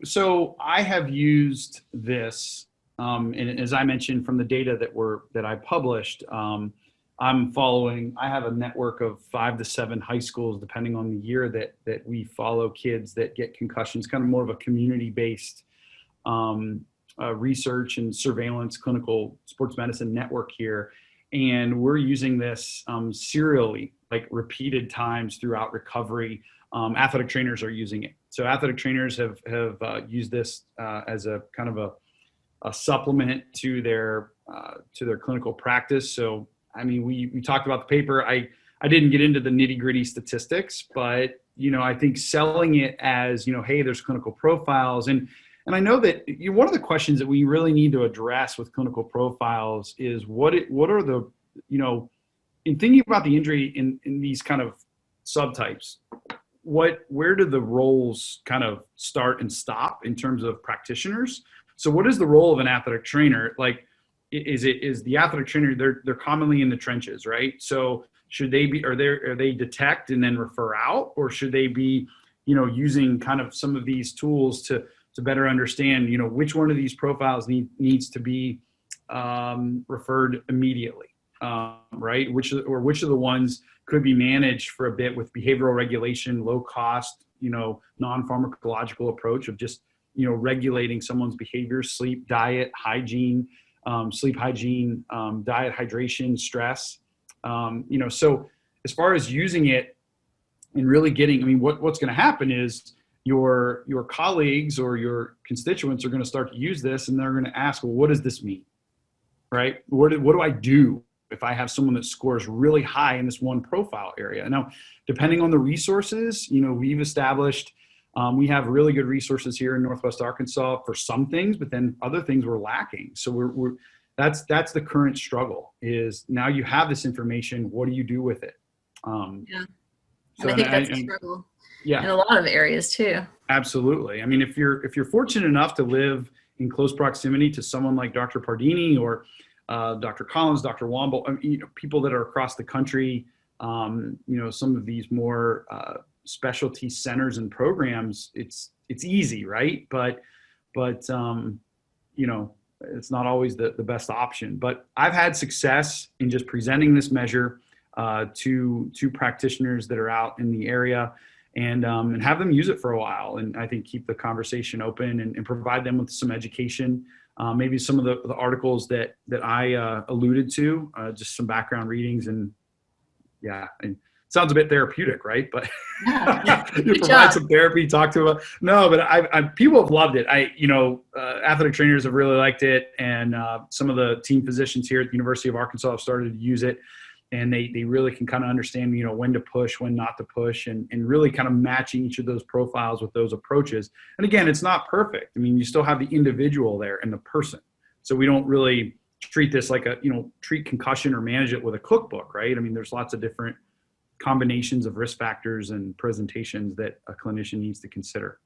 So I have used this, and as I mentioned from the data that I published, I have a network of 5 to 7 high schools, depending on the year that we follow kids that get concussions, kind of more of a community-based research and surveillance clinical sports medicine network here. And we're using this serially, like repeated times throughout recovery. Athletic trainers are using it. So athletic trainers have used this as a kind of a supplement to their clinical practice. So, I mean, we talked about the paper. I didn't get into the nitty gritty statistics, but, I think selling it as, hey, there's clinical profiles. And I know that one of the questions that we really need to address with clinical profiles is what are the, in thinking about the injury in these kind of subtypes, where do the roles kind of start and stop in terms of practitioners? So what is the role of an athletic trainer? Like, is the athletic trainer, they're commonly in the trenches, right? So should they be, are they detect and then refer out, or should they be, using kind of some of these tools to better understand, which one of these profiles needs to be referred immediately, right? Which of the ones could be managed for a bit with behavioral regulation, low cost, non-pharmacological approach of just, regulating someone's behavior, sleep, diet, hygiene, sleep hygiene, diet, hydration, stress. So as far as using it and really getting, what's going to happen is your colleagues or your constituents are going to start to use this, and they're going to ask, well, what does this mean? Right? What do I do if I have someone that scores really high in this one profile area? Now, depending on the resources, we've established, we have really good resources here in Northwest Arkansas for some things, but then other things we're lacking. So that's the current struggle, is now you have this information. What do you do with it? Yeah. So I think that's a struggle. Yeah. In a lot of areas too. Absolutely. I mean, if you're fortunate enough to live in close proximity to someone like Dr. Pardini or Dr. Collins, Dr. Womble, people that are across the country, some of these more specialty centers and programs, it's easy, right? But it's not always the best option. But I've had success in just presenting this measure to practitioners that are out in the area, and have them use it for a while. And I think keep the conversation open and provide them with some education. Maybe some of the articles that I alluded to, just some background readings, and it sounds a bit therapeutic, right? But you provide some therapy, talk to them. No, but people have loved it. Athletic trainers have really liked it, and some of the team physicians here at the University of Arkansas have started to use it, and they really can kind of understand, when to push, when not to push, and really kind of matching each of those profiles with those approaches. And again, it's not perfect. You still have the individual there and the person. So we don't really treat this like treat concussion or manage it with a cookbook, right? There's lots of different combinations of risk factors and presentations that a clinician needs to consider.